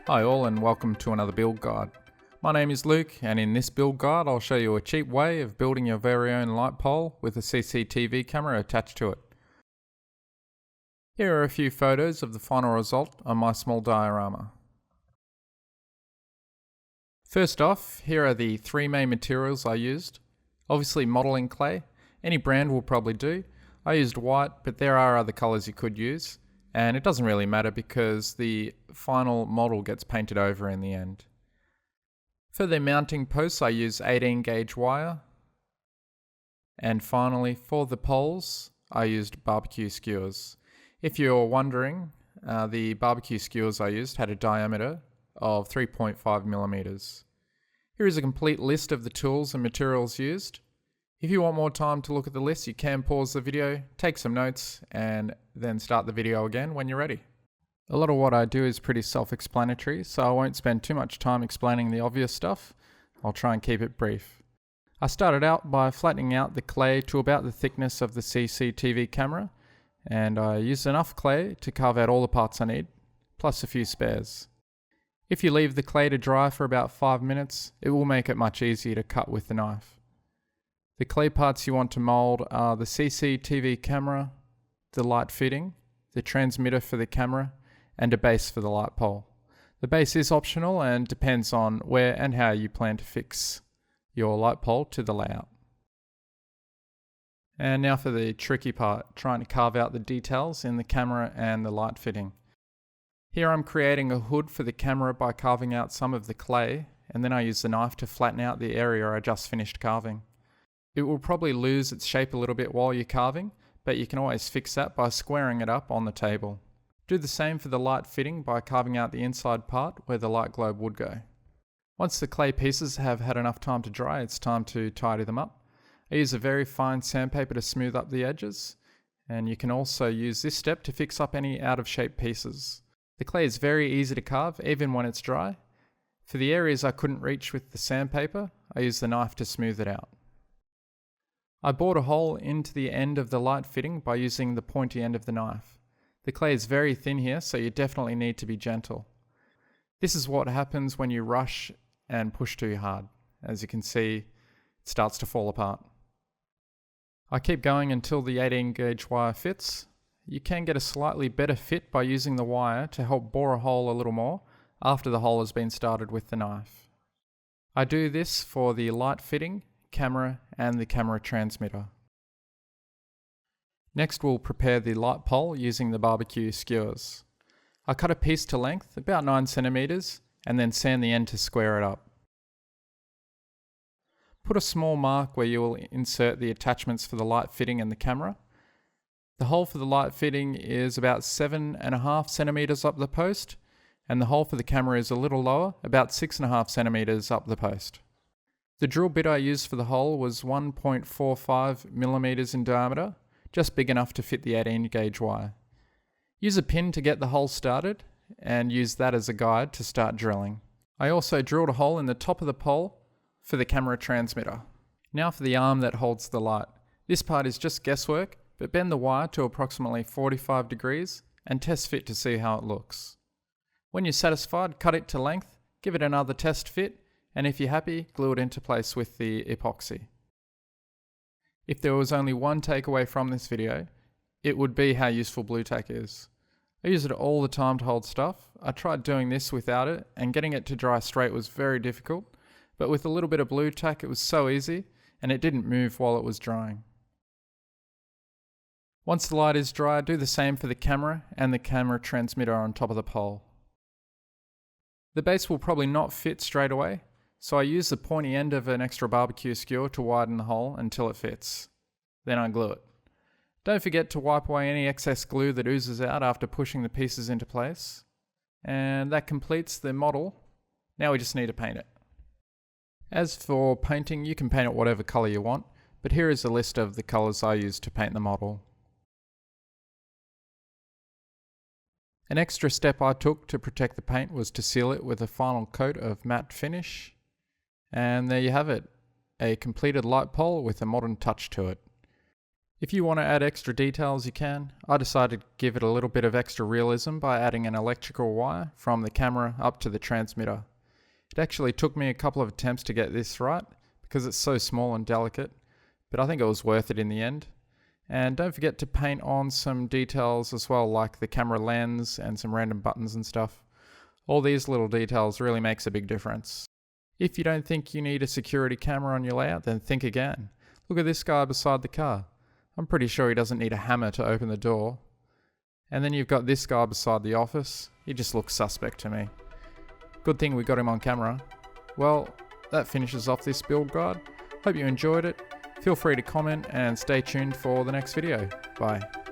Hi all and welcome to another build guide. My name is Luke and in this build guide I'll show you a cheap way of building your very own light pole with a CCTV camera attached to it. Here are a few photos of the final result on my small diorama. First off, here are the three main materials I used. Obviously modelling clay, any brand will probably do. I used white, but there are other colours you could use. And it doesn't really matter because the final model gets painted over in the end. For the mounting posts I use 18 gauge wire. And finally for the poles I used barbecue skewers. If you're wondering, the barbecue skewers I used had a diameter of 3.5 millimeters. Here is a complete list of the tools and materials used. If you want more time to look at the list, you can pause the video, take some notes, and then start the video again when you're ready. A lot of what I do is pretty self-explanatory, so I won't spend too much time explaining the obvious stuff. I'll try and keep it brief. I started out by flattening out the clay to about the thickness of the CCTV camera, and I used enough clay to carve out all the parts I need, plus a few spares. If you leave the clay to dry for about 5 minutes, it will make it much easier to cut with the knife. The clay parts you want to mould are the CCTV camera, the light fitting, the transmitter for the camera, and a base for the light pole. The base is optional and depends on where and how you plan to fix your light pole to the layout. And now for the tricky part, trying to carve out the details in the camera and the light fitting. Here I'm creating a hood for the camera by carving out some of the clay, and then I use the knife to flatten out the area I just finished carving. It will probably lose its shape a little bit while you're carving, but you can always fix that by squaring it up on the table. Do the same for the light fitting by carving out the inside part where the light globe would go. Once the clay pieces have had enough time to dry, it's time to tidy them up. I use a very fine sandpaper to smooth up the edges, and you can also use this step to fix up any out of shape pieces. The clay is very easy to carve even when it's dry. For the areas I couldn't reach with the sandpaper, I use the knife to smooth it out. I bored a hole into the end of the light fitting by using the pointy end of the knife. The clay is very thin here, so you definitely need to be gentle. This is what happens when you rush and push too hard. As you can see, it starts to fall apart. I keep going until the 18 gauge wire fits. You can get a slightly better fit by using the wire to help bore a hole a little more after the hole has been started with the knife. I do this for the light fitting, camera and the camera transmitter. Next we'll prepare the light pole using the barbecue skewers. I cut a piece to length, about 9 centimeters, and then sand the end to square it up. Put a small mark where you will insert the attachments for the light fitting and the camera. The hole for the light fitting is about 7.5 centimeters up the post, and the hole for the camera is a little lower, about 6.5 centimeters up the post. The drill bit I used for the hole was 1.45 millimeters in diameter, just big enough to fit the 18 gauge wire. Use a pin to get the hole started and use that as a guide to start drilling. I also drilled a hole in the top of the pole for the camera transmitter. Now for the arm that holds the light. This part is just guesswork, but bend the wire to approximately 45 degrees and test fit to see how it looks. When you're satisfied, cut it to length, give it another test fit, and if you're happy, glue it into place with the epoxy. If there was only one takeaway from this video, it would be how useful blue tack is. I use it all the time to hold stuff. I tried doing this without it, and getting it to dry straight was very difficult, but with a little bit of blue tack it was so easy, and it didn't move while it was drying. Once the light is dry, do the same for the camera and the camera transmitter on top of the pole. The base will probably not fit straight away, so I use the pointy end of an extra barbecue skewer to widen the hole until it fits. Then I glue it. Don't forget to wipe away any excess glue that oozes out after pushing the pieces into place. And that completes the model. Now we just need to paint it. As for painting, you can paint it whatever colour you want, but here is a list of the colours I used to paint the model. An extra step I took to protect the paint was to seal it with a final coat of matte finish. And there you have it, a completed light pole with a modern touch to it. If you want to add extra details, you can. I decided to give it a little bit of extra realism by adding an electrical wire from the camera up to the transmitter. It actually took me a couple of attempts to get this right because it's so small and delicate, but I think it was worth it in the end. And don't forget to paint on some details as well, like the camera lens and some random buttons and stuff. All these little details really makes a big difference. If you don't think you need a security camera on your layout, then think again. Look at this guy beside the car. I'm pretty sure he doesn't need a hammer to open the door. And then you've got this guy beside the office. He just looks suspect to me. Good thing we got him on camera. Well, that finishes off this build guide. Hope you enjoyed it. Feel free to comment and stay tuned for the next video. Bye.